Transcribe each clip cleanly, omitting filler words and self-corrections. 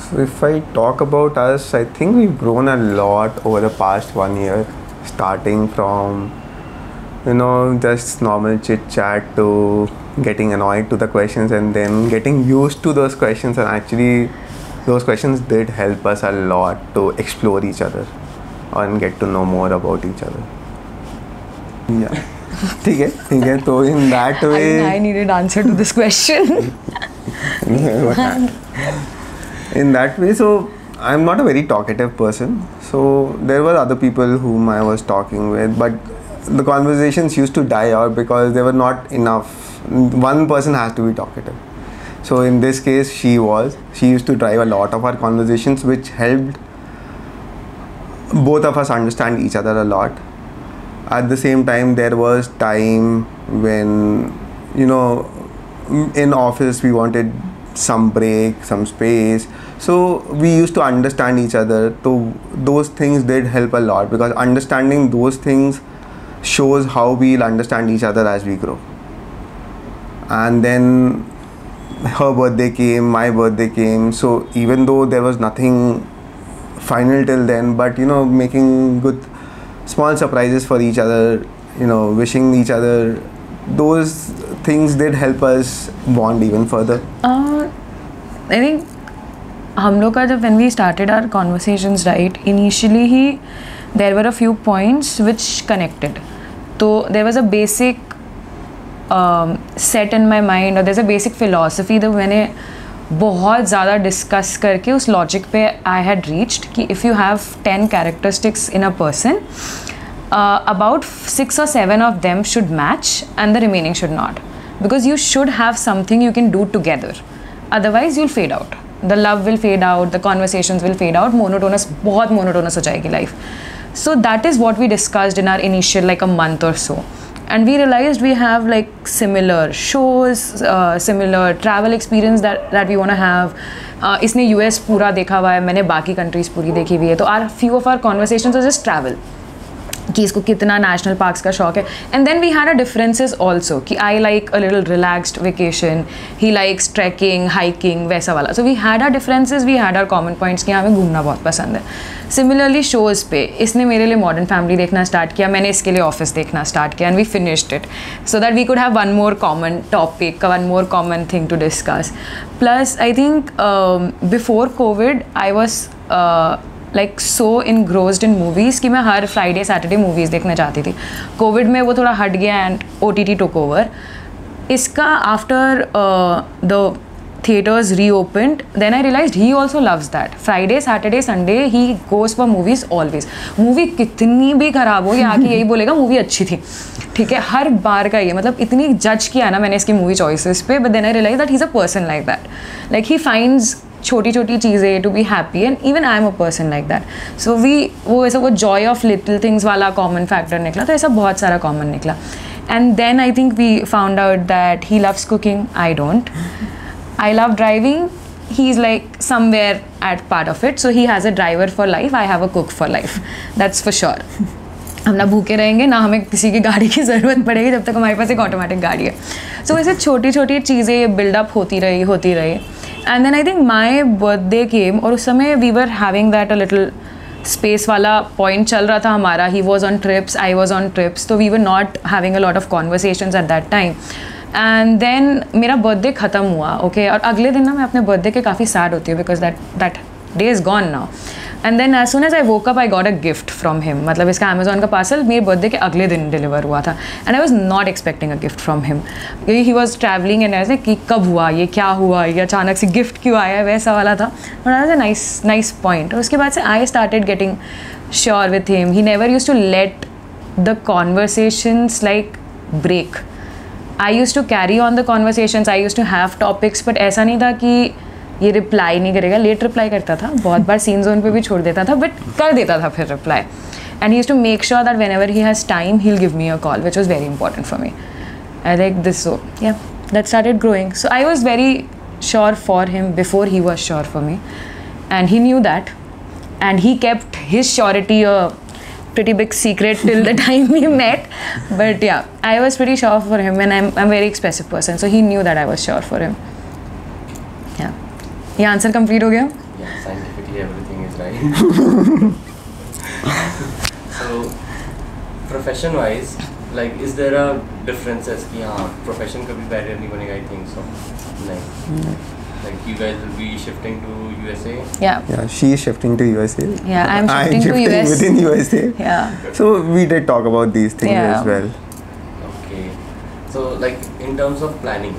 So if I talk about us, I think we've grown a lot over the past 1 year, starting from, just normal chit chat to getting annoyed to the questions and then getting used to those questions. And actually, those questions did help us a lot to explore each other and get to know more about each other. Yeah. ठीक है. So in that way, I needed answer to this question. In that way, so I'm not a very talkative person. So there were other people whom I was talking with, but the conversations used to die out because there were not enough. One person has to be talkative. So in this case, she used to drive a lot of our conversations, which helped both of us understand each other a lot. At the same time, there was time when, in office we wanted some break, some space. So we used to understand each other. So those things did help a lot, because understanding those things shows how we'll understand each other as we grow. And then her birthday came, my birthday came. So even though there was nothing final till then, but making good small surprises for each other, wishing each other, those things did help us bond even further. I think हम लोग का जब when we started our conversations, right, initially there were a few points which connected. So there was a basic set in my mind, or there's a basic philosophy that मैंने बहुत ज़्यादा discuss करके उस logic पे I had reached कि if you have 10 characteristics in a person, about 6 or 7 of them should match and the remaining should not, because you should have something you can do together, otherwise you'll fade out, the love will fade out, the conversations will fade out, बहुत monotonous हो जाएगी life. So that is what we discussed in our initial like a month or so. And we realized we have like similar shows, similar travel experience that we want to have. इसने US पूरा देखा हुआ है, मैंने बाकी countries पूरी देखी हुई है. तो few of our conversations was just travel. कि इसको कितना नेशनल पार्क्स का शौक है. And then we had a differences also कि I like a little relaxed vacation, he likes trekking, hiking, वैसा वाला. So we had our differences, we had our common points कि हमें घूमना बहुत पसंद है. सिमिलरली शोज़ पे इसने मेरे लिए मॉडर्न फैमिली देखना स्टार्ट किया, मैंने इसके लिए ऑफिस देखना स्टार्ट किया, and we finished it so that we could have one more common topic, one more common thing to discuss. Plus I think before covid I was like so engrossed in movies कि मैं हर Friday Saturday movies देखने जाती थी. Covid में वो थोड़ा हट गया एंड OTT टुक ओवर. इसका after the theaters reopened, then I realized he also loves that. Friday, Saturday, Sunday he goes for movies always. Movie कितनी भी ख़राब हो, ये आके यही बोलेगा मूवी अच्छी थी. ठीक है, हर बार का ये, मतलब इतनी जज किया ना मैंने इसकी मूवी चॉइसेस पे, but then I realized that he's a person like that. Like he finds छोटी छोटी चीज़ें to be happy, and even I am a person like that. So वो जॉय ऑफ लिटिल थिंग्स वाला common factor निकला. तो ऐसा बहुत सारा कॉमन निकला. And then I think we found out that he loves cooking, I don't. I love driving, he's like somewhere at part of it, so he has a driver for life, I have a cook for life, that's for sure. हम ना भूखे रहेंगे ना हमें किसी की गाड़ी की ज़रूरत पड़ेगी जब तक हमारे पास एक ऑटोमेटिक गाड़ी है. सो ऐसे छोटी छोटी चीज़ें बिल्डअप होती रही. And then I think my birthday came, और उस समय we were having that a little space वाला पॉइंट चल रहा था हमारा. He was on trips, I was on trips, तो we were not having a lot of conversations at that time. And then मेरा बर्थडे ख़त्म हुआ, ओके, और अगले दिन ना मैं अपने बर्थडे के काफ़ी सैड होती हूँ, because that day is gone now. And then as soon as I woke up I got a gift from him. मतलब इसका अमेजोन का पार्सल मेरे बर्थडे के अगले दिन डिलीवर हुआ था, and I was not expecting a gift from him. He was travelling and ऐसे कि कब हुआ ये, क्या हुआ ये, अचानक से गिफ्ट क्यों आया, वैसा वाला था. But nice point. और उसके बाद से I started getting sure with him. He never use to let the conversations like break. I used to carry on the conversations, I used to have topics, but ऐसा नहीं था कि ये reply नहीं करेगा. लेट रिप्लाई करता था, बहुत बार सीन जोन पे भी छोड़ देता था, बट कर देता था फिर reply. And he used to make sure that whenever he has time he'll give me a call, which was very important for me. I like this. So yeah, that started growing. So I was very sure for him before he was sure for me, and he knew that, and he kept his surety a pretty big secret till the time we met. But yeah, I was pretty sure for him, and I'm a very expressive person, so he knew that I was sure for him. Yeah. ये answer complete हो गया? Yeah, scientifically everything is right. So, profession-wise, like, is there a differences? कि हाँ, profession कभी barrier नहीं बनेगा? I think so. नहीं. Like, you guys will be shifting to USA. Yeah. Yeah, she is shifting to USA. Yeah, I'm shifting to US. within USA. Yeah. So we did talk about these things Yeah. as well. Okay. So, like, in terms of planning,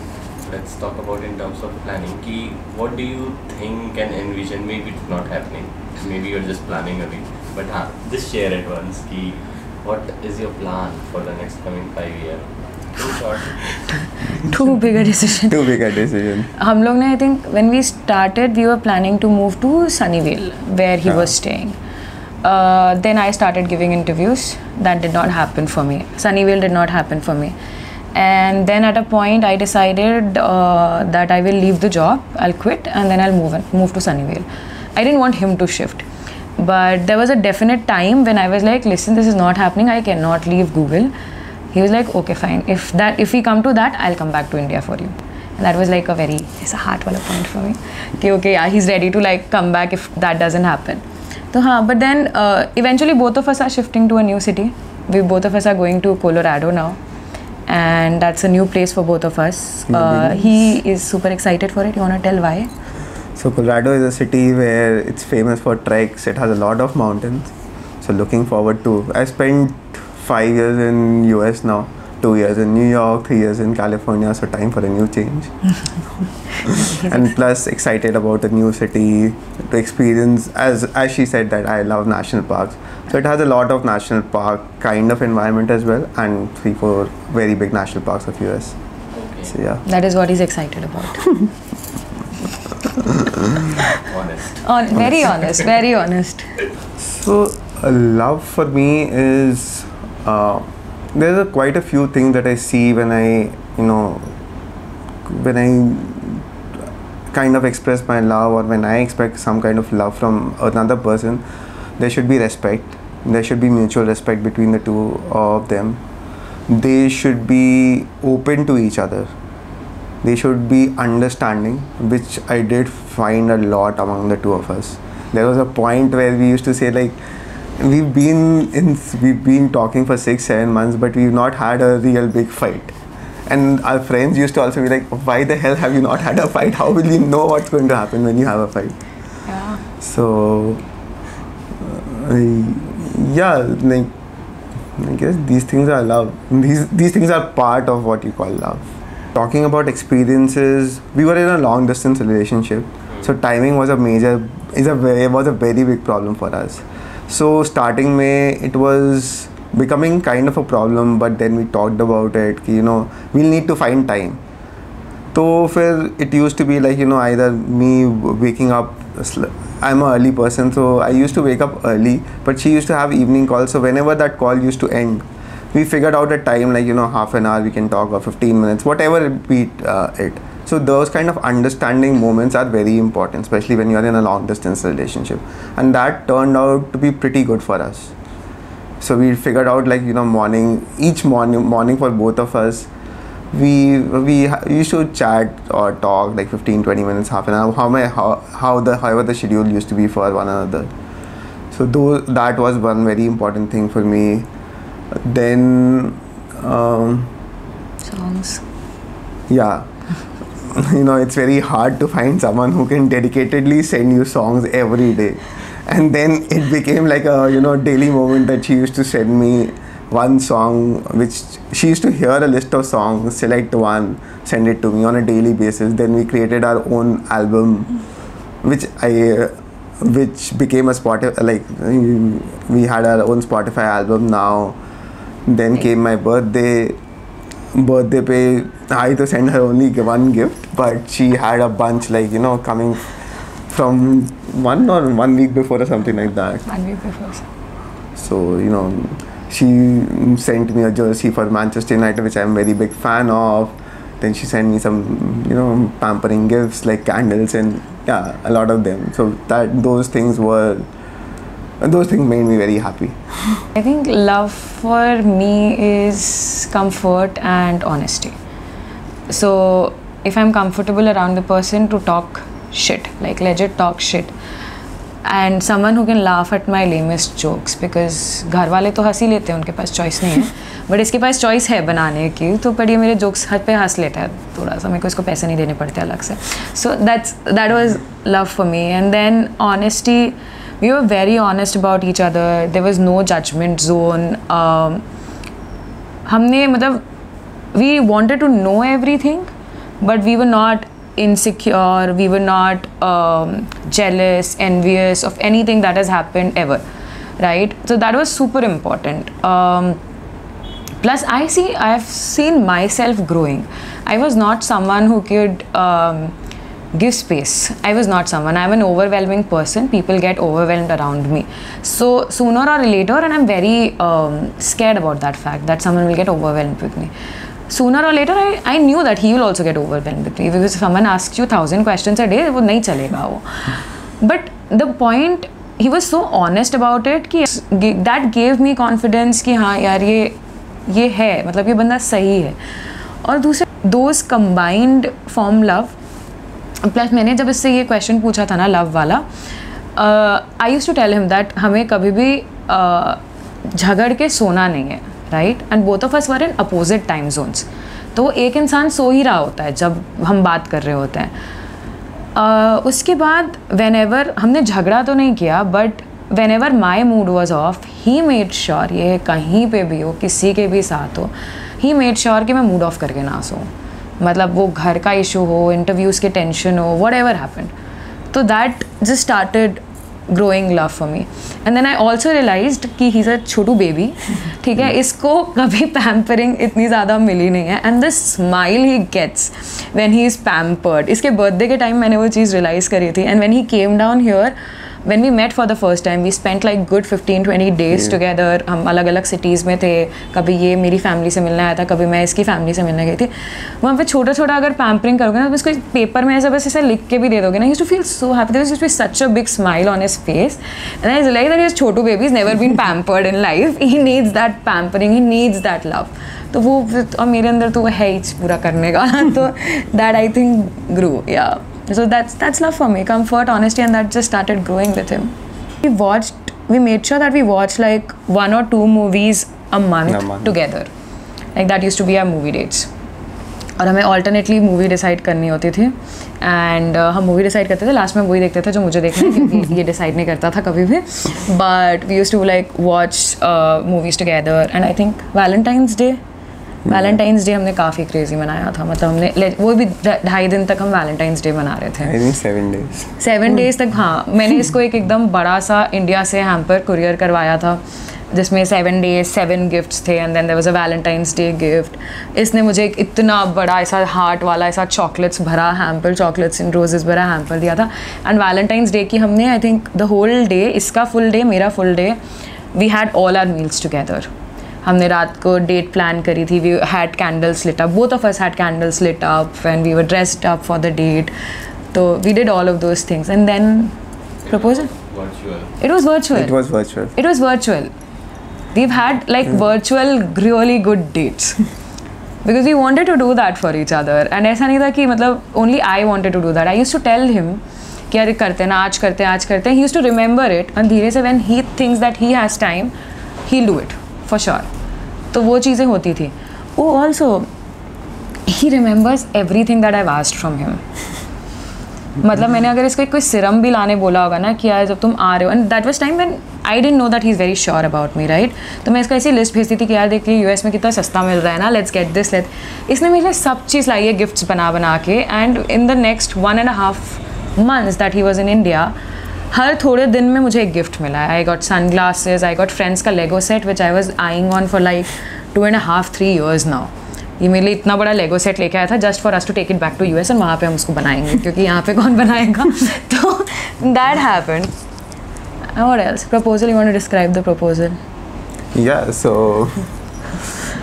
let's talk about in terms of planning. Ki, what do you think and envision? Maybe it's not happening. Maybe you're just planning a bit. But हाँ, just share it once. Ki, what is your plan for the next coming 5 years? In short. Too big a decision. Too big a decision. हम लोग ने I think when we started we were planning to move to Sunnyvale where he was staying. Then I started giving interviews. That did not happen for me. Sunnyvale did not happen for me. And then at a point I decided that I will leave the job, I'll quit and then I'll move to Sunnyvale. I didn't want him to shift. But there was a definite time when I was like, listen, this is not happening, I cannot leave Google. He was like, okay, fine. If we come to that, I'll come back to India for you. And that was like it's a heart wala point for me. Okay, yeah, he's ready to like come back if that doesn't happen. So, but then eventually both of us are shifting to a new city. Both of us are going to Colorado now. And that's a new place for both of us. He is super excited for it. You want to tell why? So Colorado is a city where it's famous for treks. It has a lot of mountains. So looking forward to. I spent 5 years in US now, 2 years in New York, 3 years in California. So time for a new change. And plus excited about a new city to experience. As she said that I love national parks. So it has a lot of national park kind of environment as well, and 3-4 very big national parks of US. Okay. So yeah. That is what he's excited about. Honest. Very honest, very honest. So a love for me is there's quite a few things that I see when I kind of express my love, or when I expect some kind of love from another person. There should be respect. There should be mutual respect between the two of them. They should be open to each other. They should be understanding, which I did find a lot among the two of us. There was a point where we used to say like, we've been talking for 6-7 months, but we've not had a real big fight. And our friends used to also be like, why the hell have you not had a fight? How will you know what's going to happen when you have a fight? Yeah. So like I guess these things are love. These things are part of what you call love. Talking about experiences, we were in a long distance relationship, so timing was a very big problem for us. So starting May, it was becoming kind of a problem, but then we talked about it, we'll need to find time. So it used to be like, either me waking up, I'm an early person, so I used to wake up early, but she used to have evening calls, so whenever that call used to end, we figured out a time like, half an hour we can talk, or 15 minutes, whatever it. So those kind of understanding moments are very important, especially when you are in a long distance relationship. And that turned out to be pretty good for us. So we figured out like, each morning for both of us, we used to chat or talk like 15-20 minutes, half an hour, however the schedule used to be for one another. So that was one very important thing for me. Then Songs. Yeah. It's very hard to find someone who can dedicatedly send you songs every day. And then it became like a daily moment that she used to send me one song, which she used to hear a list of songs, select one, send it to me on a daily basis. Then we created our own album, which became a Spotify, like we had our own Spotify album now. Then came my birthday pay. I had to send her only one gift, but she had a bunch coming from 1 week before or something like that. 1 week before. So she sent me a jersey for Manchester United, which I'm a very big fan of. Then she sent me some pampering gifts like candles and a lot of them. So those things made me very happy. I think love for me is comfort and honesty. So if I'm comfortable around the person to talk shit, like legit talk shit. And someone who can laugh at my lamest jokes, because घर वाले तो हंस ही लेते हैं, उनके पास choice नहीं है, but इसके पास चॉइस है बनाने की, तो पर ये मेरे जोक्स हद पे हंस लेता है थोड़ा सा, मेरे को इसको पैसे नहीं देने पड़ते अलग से. So that was love for me. And then honesty, we were very honest about each other. There was no judgment zone. हमने मतलब we wanted to know everything, but we were not insecure, we were not jealous, envious of anything that has happened ever, right? So that was super important. Plus I have seen myself growing. I was not someone who could give space. I was not someone. I'm an overwhelming person. People get overwhelmed around me. So sooner or later, and I'm very scared about that fact that someone will get overwhelmed with me. Sooner or later, I knew that he will also get overwhelmed with me, because if someone asks you 1,000 questions a day, वो नहीं चलेगा वो. But the point, he was so honest about it कि that gave me confidence कि हाँ यार ये है, मतलब ये बंदा सही है. और दूसरे those combined form love. Plus मैंने जब इससे ये क्वेश्चन पूछा था ना लव वाला, I use to tell him that हमें कभी भी झगड़ के सोना नहीं है, right? And both of us were in opposite time zones. तो वो एक इंसान सो ही रहा होता है जब हम बात कर रहे होते हैं. उसके बाद वेन एवर हमने झगड़ा तो नहीं किया, but when ever my mood was of, he made sure, ये कहीं पे भी हो, किसी के भी साथ हो, ही मेड श्योर कि मैं मूड ऑफ करके ना सो. मतलब वो घर का इशू हो, इंटरव्यूज़ के टेंशन हो, वट एवर हैपेंड. तो that just started growing love for me. And then I also realized कि he's a छोटू बेबी, ठीक है, इसको कभी पैम्परिंग इतनी ज़्यादा मिली नहीं है. And the smile he gets when he is pampered, इसके बर्थडे के टाइम मैंने वो चीज़ रियलाइज़ करी थी. And when he came down here, when we met for the first time, we spent like good 15-20 days together. हम अलग अलग cities में थे, कभी ये मेरी फैमिली से मिलने आया था, कभी मैं इसकी फैमिली से मिलने गई थी. वहाँ पे छोटा छोटा अगर पैम्परिंग करोगे ना, तो इसको पेपर में ऐसा बस ऐसा लिख के भी दे दोगे ना, used to feel so happy. There used to be such a big smile on his face. And I realize that his छोटू baby is never been pampered in life. He needs that pampering, he needs that love. तो वो, और मेरे अंदर तो वो है ही पूरा करने का. तो दैट आई थिंक ग्रू, या. So that's love for me, comfort, honesty, and that just started growing with him. We made sure that we watched like 1 or 2 movies a month together. Like that used to be our movie dates. और हमें alternately movie decide करनी होती थी. And हम movie decide करते थे, last में वही देखते थे जो मुझे देखना है, क्योंकि ये डिसाइड नहीं करता था कभी भी. But we used to like watch movies together. And I think valentine's day हमने काफ़ी क्रेजी मनाया था. मतलब हमने वो भी 2.5 दिन तक हम वैलेंटाइंस डे मना रहे थे. 7 days तक. हाँ, मैंने इसको एकदम बड़ा सा इंडिया से हैम्पर कुरियर करवाया था, जिसमें 7 days 7 गिफ्ट्स थे. And then there was a valentine's day gift. इसने मुझे एक इतना बड़ा ऐसा हार्ट वाला ऐसा चॉकलेट्स भरा हैम्पर, चॉकलेट्स एंड रोजेस भरा हैम्पर दिया था. एंड वैलेंटाइंस डे की हमने I think the whole day, इसका फुल डे, मेरा full day, we had all our meals together. हमने रात को डेट प्लान करी थी. We had candles lit up, both of us had candles lit up and we were dressed up for the date. तो we did all of those things. And then proposal. It was virtual. We've had like virtual really good dates because we wanted to do that for each other. And ऐसा नहीं था कि मतलब only I wanted to do that. I used to tell him कि अरे करते हैं ना, आज करते हैं. He used to remember it, and धीरे से when he thinks that he has time, he'll do it for sure. तो वो चीज़ें होती थी. Oh, also he remembers everything that I've asked from him. मतलब मैंने अगर इसको कोई सिरम भी लाने बोला होगा ना कि यार जब तुम आ रहे हो, and that was time when I didn't know that he is very sure about me, right? तो मैं इसको ऐसी लिस्ट भेजती थी कि यार देखिए यूएस में कितना सस्ता मिल रहा है ना, लेट्स गेट दिस. इसने मेरे लिए सब चीज़ लाई है, गिफ्ट्स बना के. And in the next 1.5 months that he was in India, हर थोड़े दिन में मुझे एक गिफ्ट मिला है. I got sunglasses, I got Friends का Lego set which I was eyeing on for like 2.5-3 years now. ये मेरे लिए इतना बड़ा लेगो सेट लेके आया था just for us to take it back to US, और वहाँ पे हम उसको बनाएंगे क्योंकि यहाँ पे कौन बनाएगा. तो that happened. What else? Proposal. You want to describe the proposal? या सो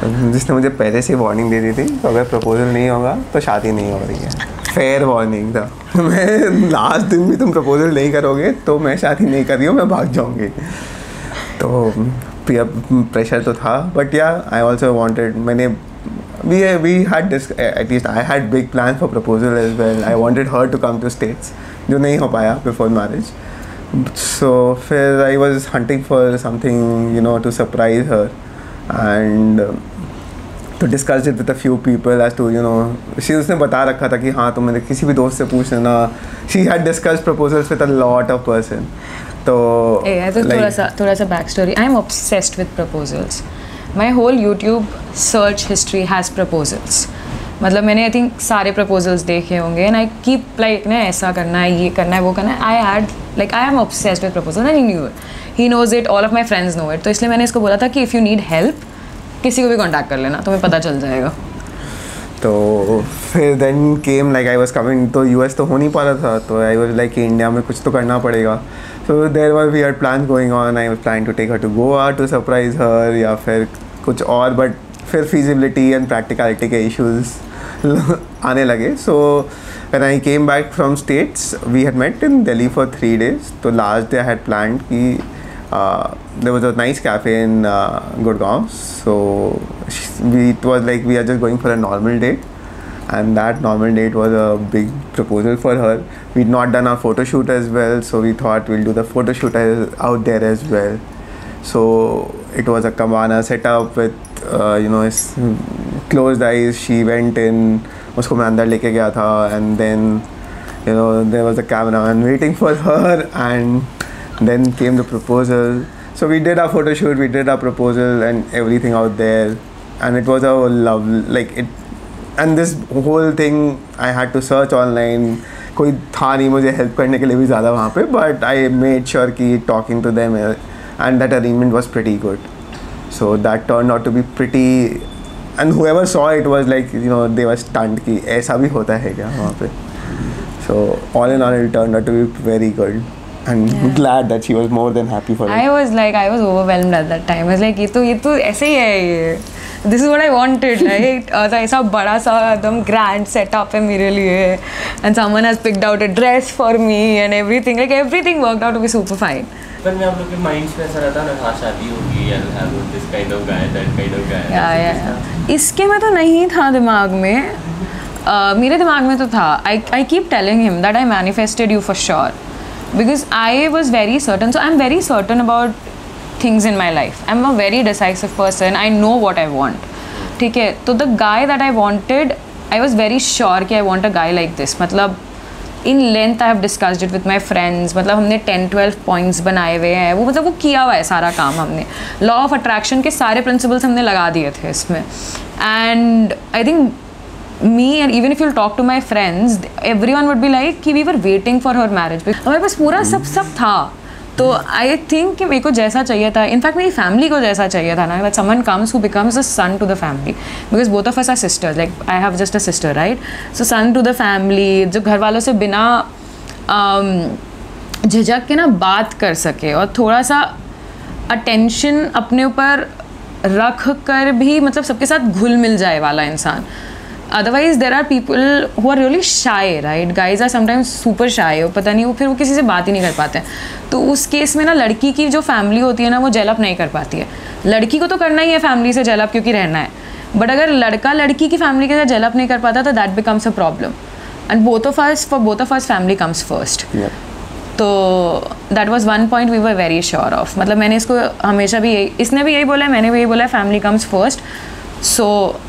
जिसने मुझे पहले से वार्निंग दे दी थी, तो अगर प्रपोजल नहीं होगा तो शादी नहीं हो रही है. फेयर वार्निंग था. मैं लास्ट दिन भी तुम प्रपोजल नहीं करोगे तो मैं शादी नहीं कर रही हूँ, मैं भाग जाऊँगी. तो प्रेशर तो था, बट या आई ऑल्सो वांटेड. मैंने we had this, at least I had big plans for proposal as well. I wanted her to come to States, जो नहीं हो पाया before marriage. So फिर I was hunting for something, you know, to surprise her, and to discuss it with a few people as to, you know, उसने बता रखा था कि हाँ तुम मेरे किसी भी दोस्त से पूछ लेना. She had discussed proposals with a lot of person. तो थोड़ा सा back story. I am obsessed with proposals. My whole YouTube search history has proposals. मतलब मैंने आई थिंक सारे प्रपोजल्स देखे होंगे एंड आई कीप लाइक ना ऐसा करना है, ये करना है, वो करना है. I had like I am obsessed with proposal and he knew it, he knows it, all of my friends know it. तो इसलिए मैंने इसको बोला था कि इफ़ यू नीड हेल्प किसी को भी कॉन्टैक्ट कर लेना, तुम्हें पता चल जाएगा. तो फिर then came like I was coming, तो यूएस तो हो नहीं पा रहा था, तो आई वाज लाइक इंडिया में कुछ तो करना पड़ेगा. So there were weird plan going on. I was planning to take her to Goa to surprise her या फिर कुछ और, बट फिर फिजिबिलिटी एंड प्रैक्टिकलिटी के इश्यूज आने लगे. So when I came back from states we had met in Delhi for 3 days. तो last day I had planned कि there was a nice cafe in Gurgaon. So it was like we are just going for a normal date, and that normal date was a big proposal for her. We'd not done our photo shoot as well, so we thought we'll do the photo shoot out there as well. So it was a cabana setup with you know, closed eyes. She went in, उसको मैं अंदर लेके गया था, and then you know there was a cameraman waiting for her, and then came the proposal. So we did our photo shoot, we did our proposal and everything out there, and it was a love, like it, and this whole thing I had to search online. कोई था नहीं मुझे help करने के लिए भी ज़्यादा वहाँ पे, but I made sure कि talking to them and that arrangement was pretty good. So that turned out to be pretty, and whoever saw it was like, you know, they were stunned कि ऐसा भी होता है क्या वहाँ पे. So all in all it turned out to be very good. And glad that she was more than happy for it. I was overwhelmed at that time. I was like, ये तो ऐसे ही है ये. This is what I wanted, right? तो ऐसा बड़ा सा एकदम grand setup है मेरे लिए, and someone has picked out a dress for me and everything. Like everything worked out to be super fine. पर मैं आप लोग के माइंड्स में ऐसा रहता है ना, हाँ शादी होगी, I'll have this kind of guy, that kind of guy. Yeah. इसके में तो नहीं था दिमाग में. मेरे दिमाग में तो था. I keep telling him that I manifested you for sure. Because I was very certain, so I'm very certain about things in my life. I'm a very decisive person. I know what I want. ठीक है, तो the guy that I wanted, I was very sure कि I want a guy like this. मतलब in length I have discussed it with my friends. मतलब हमने 10-12 points बनाए हुए हैं. वो मतलब वो किया हुआ है सारा काम हमने. Law of attraction के सारे principles हमने लगा दिए थे इसमें. And I think me, and even if you'll talk to my friends, everyone would be like कि we were waiting for her marriage. हमारे पास पूरा सब था. तो I think कि मेरे को जैसा चाहिए था, इनफैक्ट मेरी फैमिली को जैसा चाहिए था ना, that someone comes who becomes a son to the family, because both of us are sisters. Like I have just a sister, right? So son to the family, जो घर वालों से बिना झिझक के ना बात कर सके और थोड़ा सा अटेंशन अपने ऊपर रख कर भी मतलब सबके साथ घुल मिल जाए वाला इंसान. Otherwise there are people who are really shy, right? Guys are sometimes super shy. और पता नहीं वो फिर वो किसी से बात ही नहीं कर पाते हैं. तो उस केस में ना लड़की की जो फैमिली होती है ना वो जेल अप नहीं कर पाती है. लड़की को तो करना ही है फैमिली से जेल अप क्योंकि रहना है, बट अगर लड़का लड़की की फैमिली के साथ जेल अप नहीं कर पाता तो that becomes a problem. And for both of us family comes first. तो that was one point we were very sure of. मतलब मैंने इसको हमेशा भी यही, इसने भी यही बोला है, मैंने भी यही बोला है, family comes first. So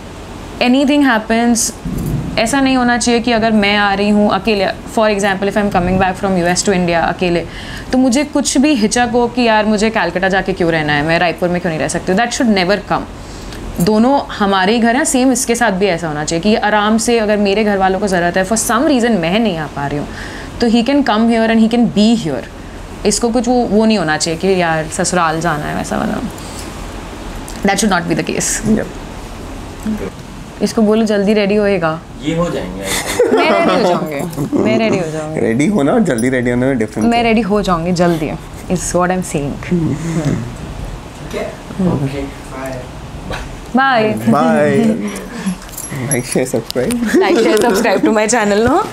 anything happens, ऐसा नहीं होना चाहिए कि अगर मैं आ रही हूँ अकेले, for example if I am coming back from US to India अकेले, तो मुझे कुछ भी हिचक हो कि यार मुझे कैलकाटा जाके क्यों रहना है, मैं रायपुर में क्यों नहीं रह सकती. That should never come. दोनों हमारे ही घर हैं, सेम इसके साथ भी ऐसा होना चाहिए कि आराम से अगर मेरे घर वालों को ज़रूरत है, फॉर सम रीज़न मैं नहीं आ पा रही हूँ, तो he can come here and he can be here. इसको कुछ वो नहीं होना चाहिए कि यार ससुराल जाना है वैसा वाला. That should not be the case. इसको बोलो जल्दी रेडी होएगा. ये हो जाएंगे. मैं रेडी हो जाऊंगी. मैं रेडी हो जाऊंगी. रेडी होना और जल्दी रेडी होने में डिफरेंस. मैं रेडी हो जाऊंगी जल्दी. Is what I am saying. Okay bye bye. Like share subscribe to my channel. No